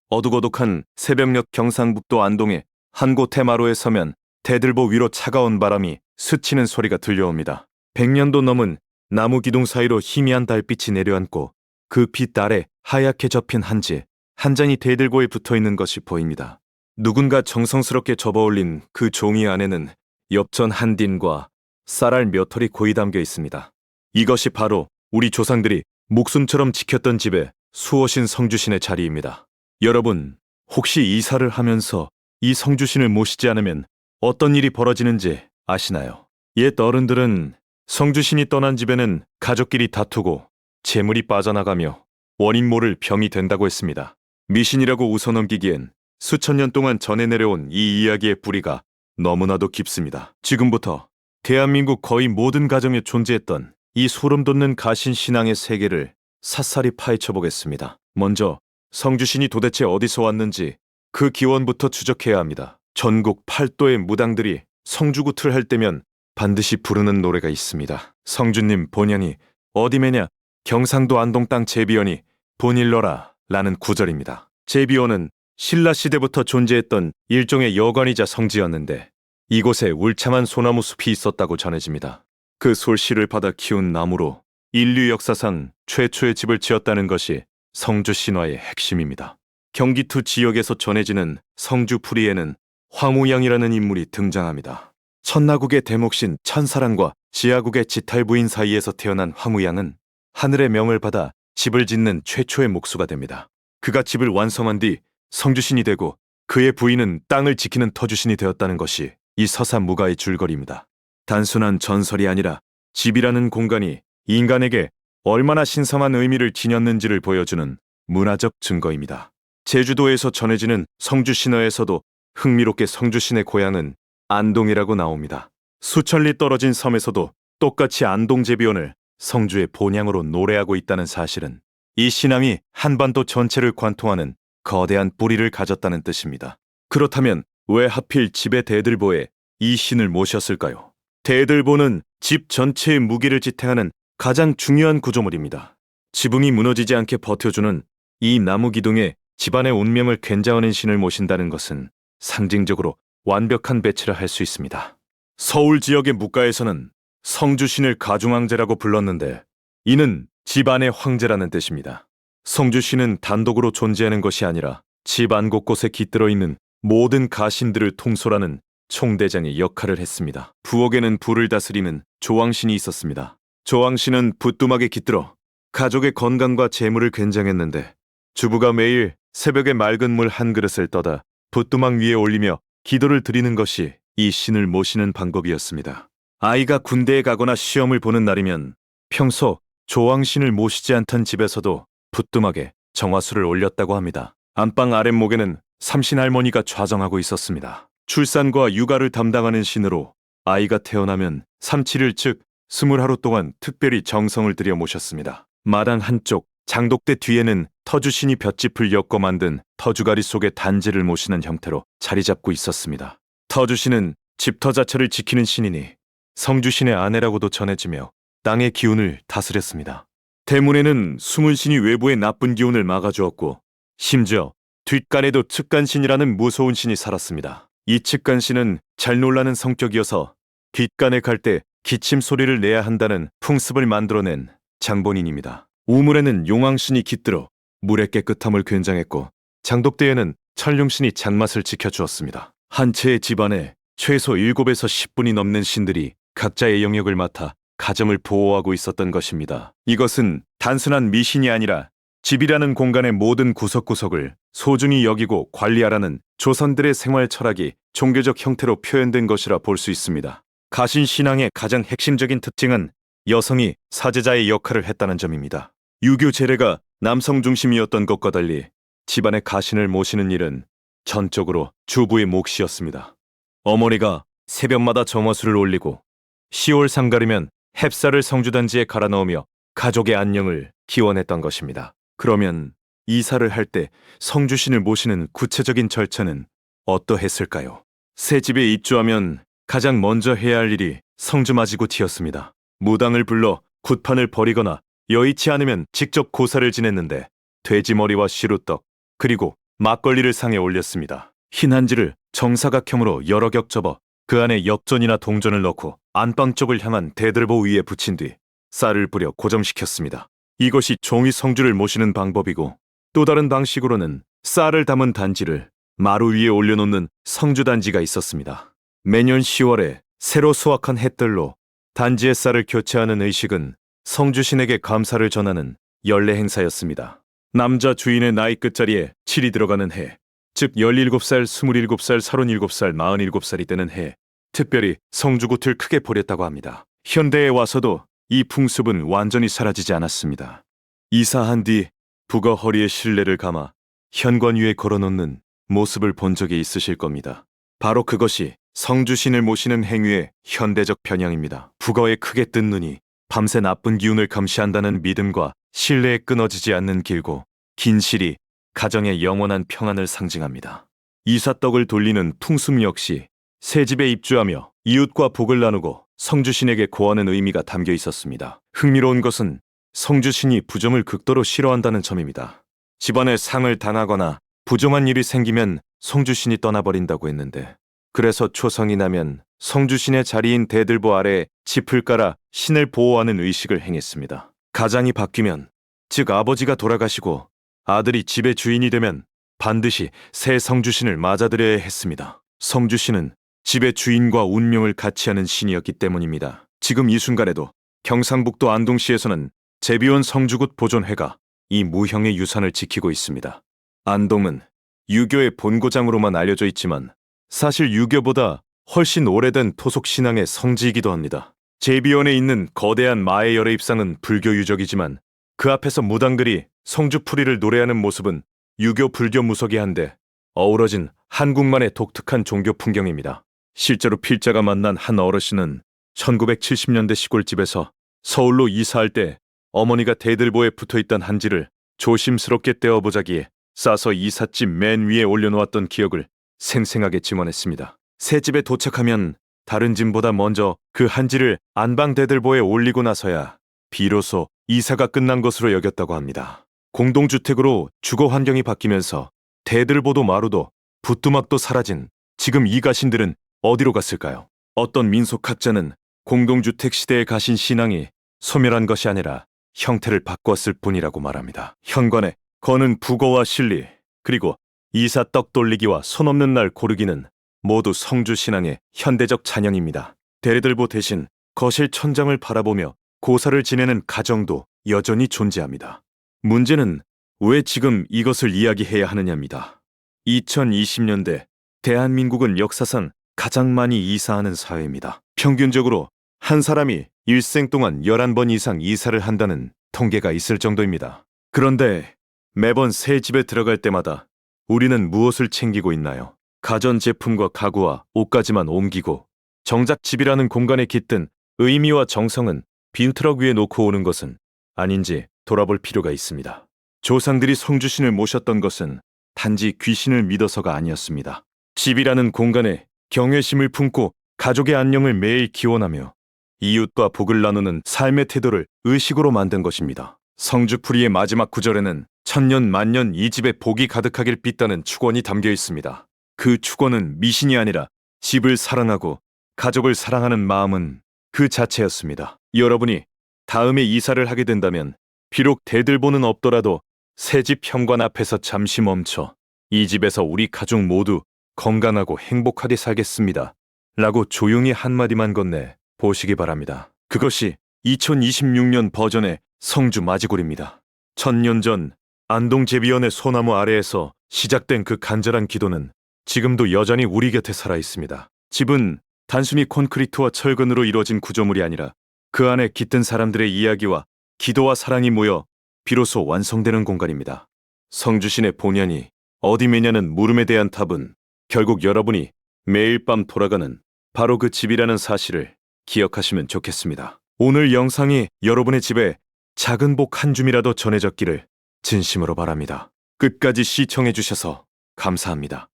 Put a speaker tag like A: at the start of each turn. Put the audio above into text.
A: 어둑어둑한 새벽녘 경상북도 안동의 한 곳 해마루에 서면 대들보 위로 차가운 바람이 스치는 소리가 들려옵니다. 100년도 넘은 나무 기둥 사이로 희미한 달빛이 내려앉고 그 빛 아래 하얗게 접힌 한 장이 대들보에 붙어있는 것이 보입니다. 누군가 정성스럽게 접어올린 그 종이 안에는 엽전 한 딘과 쌀알 몇 톨이 고이 담겨 있습니다. 이것이 바로 우리 조상들이 목숨처럼 지켰던 집의 수호신 성주신의 자리입니다. 여러분, 혹시 이사를 하면서 이 성주신을 모시지 않으면 어떤 일이 벌어지는지 아시나요? 옛 어른들은 성주신이 떠난 집에는 가족끼리 다투고 재물이 빠져나가며 원인 모를 병이 된다고 했습니다. 미신이라고 웃어넘기기엔 수천 년 동안 전해 내려온 이 이야기의 뿌리가 너무나도 깊습니다. 지금부터 대한민국 거의 모든 가정에 존재했던 이 소름 돋는 가신 신앙의 세계를 샅샅이 파헤쳐 보겠습니다. 먼저 성주신이 도대체 어디서 왔는지 그 기원부터 추적해야 합니다. 전국 8도의 무당들이 성주굿을 할 때면 반드시 부르는 노래가 있습니다. 성주님 본향이 어디매냐 경상도 안동 땅 제비원이 본일러라 라는 구절입니다. 제비원은 신라시대부터 존재했던 일종의 여관이자 성지였는데 이곳에 울창한 소나무 숲이 있었다고 전해집니다. 그 솔씨를 받아 키운 나무로 인류 역사상 최초의 집을 지었다는 것이 성주 신화의 핵심입니다. 경기도 지역에서 전해지는 성주 풀이에는 황우양이라는 인물이 등장합니다. 천나국의 대목신 천사랑과 지하국의 지탈부인 사이에서 태어난 황우양은 하늘의 명을 받아 집을 짓는 최초의 목수가 됩니다. 그가 집을 완성한 뒤 성주신이 되고 그의 부인은 땅을 지키는 터주신이 되었다는 것이 이 서사무가의 줄거리입니다. 단순한 전설이 아니라 집이라는 공간이 인간에게 얼마나 신성한 의미를 지녔는지를 보여주는 문화적 증거입니다. 제주도에서 전해지는 성주신화에서도 흥미롭게 성주신의 고향은 안동이라고 나옵니다. 수천 리 떨어진 섬에서도 똑같이 안동제비원을 성주의 본향으로 노래하고 있다는 사실은 이 신앙이 한반도 전체를 관통하는 거대한 뿌리를 가졌다는 뜻입니다. 그렇다면 왜 하필 집의 대들보에 이 신을 모셨을까요? 대들보는 집 전체의 무기를 지탱하는 가장 중요한 구조물입니다. 지붕이 무너지지 않게 버텨주는 이 나무 기둥에 집안의 운명을 괜자하는 신을 모신다는 것은 상징적으로 완벽한 배치를 할 수 있습니다. 서울 지역의 묵가에서는 성주신을 가중왕제라고 불렀는데 이는 집안의 황제라는 뜻입니다. 성주신은 단독으로 존재하는 것이 아니라 집안 곳곳에 깃들어 있는 모든 가신들을 통솔하는 총대장의 역할을 했습니다. 부엌에는 불을 다스리는 조왕신이 있었습니다. 조왕신은 부뚜막에 깃들어 가족의 건강과 재물을 괜장했는데 주부가 매일 새벽에 맑은 물 한 그릇을 떠다 부뚜막 위에 올리며 기도를 드리는 것이 이 신을 모시는 방법이었습니다. 아이가 군대에 가거나 시험을 보는 날이면 평소 조왕신을 모시지 않던 집에서도 부뚜막에 정화수를 올렸다고 합니다. 안방 아랫목에는 삼신할머니가 좌정하고 있었습니다. 출산과 육아를 담당하는 신으로 아이가 태어나면 37일 즉 20하루 동안 특별히 정성을 들여 모셨습니다. 마당 한쪽 장독대 뒤에는 터주신이 볏짚을 엮어 만든 터주가리 속에 단지를 모시는 형태로 자리 잡고 있었습니다. 터주신은 집터 자체를 지키는 신이니 성주신의 아내라고도 전해지며 땅의 기운을 다스렸습니다. 대문에는 숨은 신이 외부의 나쁜 기운을 막아주었고 심지어 뒷간에도 측간신이라는 무서운 신이 살았습니다. 이 측간신은 잘 놀라는 성격이어서 뒷간에 갈 때 기침 소리를 내야 한다는 풍습을 만들어낸 장본인입니다. 우물에는 용왕신이 깃들어 물의 깨끗함을 괜장했고 장독대에는 천룡신이 잔맛을 지켜주었습니다. 한 채의 집안에 최소 7에서 10분이 넘는 신들이 각자의 영역을 맡아 가정을 보호하고 있었던 것입니다. 이것은 단순한 미신이 아니라 집이라는 공간의 모든 구석구석을 소중히 여기고 관리하라는 조선들의 생활 철학이 종교적 형태로 표현된 것이라 볼 수 있습니다. 가신 신앙의 가장 핵심적인 특징은 여성이 사제자의 역할을 했다는 점입니다. 유교 제례가 남성 중심이었던 것과 달리 집안의 가신을 모시는 일은 전적으로 주부의 몫이었습니다. 어머니가 새벽마다 정화수를 올리고 10월 상가르면 햅쌀을 성주단지에 갈아 넣으며 가족의 안녕을 기원했던 것입니다. 그러면 이사를 할 때 성주신을 모시는 구체적인 절차는 어떠했을까요? 새 집에 입주하면 가장 먼저 해야 할 일이 성주맞이굿이었습니다. 무당을 불러 굿판을 버리거나 여의치 않으면 직접 고사를 지냈는데 돼지머리와 시루떡 그리고 막걸리를 상에 올렸습니다. 흰 한지를 정사각형으로 여러 겹 접어 그 안에 역전이나 동전을 넣고 안방 쪽을 향한 대들보 위에 붙인 뒤 쌀을 뿌려 고정시켰습니다. 이것이 종이 성주를 모시는 방법이고, 또 다른 방식으로는 쌀을 담은 단지를 마루 위에 올려놓는 성주단지가 있었습니다. 매년 10월에 새로 수확한 햇들로 단지의 쌀을 교체하는 의식은 성주신에게 감사를 전하는 연례 행사였습니다. 남자 주인의 나이 끝자리에 7이 들어가는 해, 즉 17살, 27살, 37살, 47살이 되는 해, 특별히 성주굿을 크게 보렸다고 합니다. 현대에 와서도 이 풍습은 완전히 사라지지 않았습니다. 이사한 뒤 부거 허리에 실내를 감아 현관 위에 걸어놓는 모습을 본 적이 있으실 겁니다. 바로 그것이 성주신을 모시는 행위의 현대적 변형입니다. 부거에 크게 뜬 눈이 밤새 나쁜 기운을 감시한다는 믿음과 신뢰에 끊어지지 않는 길고 긴 실이 가정의 영원한 평안을 상징합니다. 이삿떡을 돌리는 풍습 역시 새 집에 입주하며 이웃과 복을 나누고 성주신에게 고하는 의미가 담겨 있었습니다. 흥미로운 것은 성주신이 부정을 극도로 싫어한다는 점입니다. 집안에 상을 당하거나 부정한 일이 생기면 성주신이 떠나버린다고 했는데, 그래서 초성이 나면 성주신의 자리인 대들보 아래에 짚을 깔아 신을 보호하는 의식을 행했습니다. 가장이 바뀌면, 즉 아버지가 돌아가시고 아들이 집의 주인이 되면 반드시 새 성주신을 맞아들여야 했습니다. 성주신은 집의 주인과 운명을 같이 하는 신이었기 때문입니다. 지금 이 순간에도 경상북도 안동시에서는 제비원 성주굿 보존회가 이 무형의 유산을 지키고 있습니다. 안동은 유교의 본고장으로만 알려져 있지만 사실 유교보다 훨씬 오래된 토속 신앙의 성지이기도 합니다. 제비원에 있는 거대한 마의 열의 입상은 불교 유적이지만 그 앞에서 무당들이 성주풀이를 노래하는 모습은 유교 불교 무속이 한데 어우러진 한국만의 독특한 종교 풍경입니다. 실제로 필자가 만난 한 어르신은 1970년대 시골집에서 서울로 이사할 때 어머니가 대들보에 붙어있던 한지를 조심스럽게 떼어보자기에 싸서 이삿집 맨 위에 올려놓았던 기억을 생생하게 증언했습니다. 새 집에 도착하면 다른 집보다 먼저 그 한지를 안방 대들보에 올리고 나서야 비로소 이사가 끝난 것으로 여겼다고 합니다. 공동주택으로 주거 환경이 바뀌면서 대들보도 마루도 부뚜막도 사라진 지금 이 가신들은 어디로 갔을까요? 어떤 민속학자는 공동주택 시대에 가신 신앙이 소멸한 것이 아니라 형태를 바꿨을 뿐이라고 말합니다. 현관에 거는 부거와 실리, 그리고 이사 떡 돌리기와 손 없는 날 고르기는 모두 성주신앙의 현대적 잔영입니다. 대들보 대신 거실 천장을 바라보며 고사를 지내는 가정도 여전히 존재합니다. 문제는 왜 지금 이것을 이야기해야 하느냐입니다. 2020년대 대한민국은 역사상 가장 많이 이사하는 사회입니다. 평균적으로 한 사람이 일생 동안 11번 이상 이사를 한다는 통계가 있을 정도입니다. 그런데 매번 새 집에 들어갈 때마다 우리는 무엇을 챙기고 있나요? 가전제품과 가구와 옷까지만 옮기고 정작 집이라는 공간에 깃든 의미와 정성은 빈트럭 위에 놓고 오는 것은 아닌지 돌아볼 필요가 있습니다. 조상들이 성주신을 모셨던 것은 단지 귀신을 믿어서가 아니었습니다. 집이라는 공간에 경외심을 품고 가족의 안녕을 매일 기원하며 이웃과 복을 나누는 삶의 태도를 의식으로 만든 것입니다. 성주풀이의 마지막 구절에는 천년 만년 이 집에 복이 가득하길 빚다는 축원이 담겨 있습니다. 그 축원은 미신이 아니라 집을 사랑하고 가족을 사랑하는 마음은 그 자체였습니다. 여러분이 다음에 이사를 하게 된다면 비록 대들보는 없더라도 새 집 현관 앞에서 잠시 멈춰 이 집에서 우리 가족 모두 건강하고 행복하게 살겠습니다 라고 조용히 한마디만 건네 보시기 바랍니다. 그것이 2026년 버전의 성주 맞이골입니다. 1000년 전 안동 제비원의 소나무 아래에서 시작된 그 간절한 기도는 지금도 여전히 우리 곁에 살아있습니다. 집은 단순히 콘크리트와 철근으로 이루어진 구조물이 아니라 그 안에 깃든 사람들의 이야기와 기도와 사랑이 모여 비로소 완성되는 공간입니다. 성주신의 본연이 어디 매냐는 물음에 대한 답은 결국 여러분이 매일 밤 돌아가는 바로 그 집이라는 사실을 기억하시면 좋겠습니다. 오늘 영상이 여러분의 집에 작은 복 한 줌이라도 전해졌기를 진심으로 바랍니다. 끝까지 시청해주셔서 감사합니다.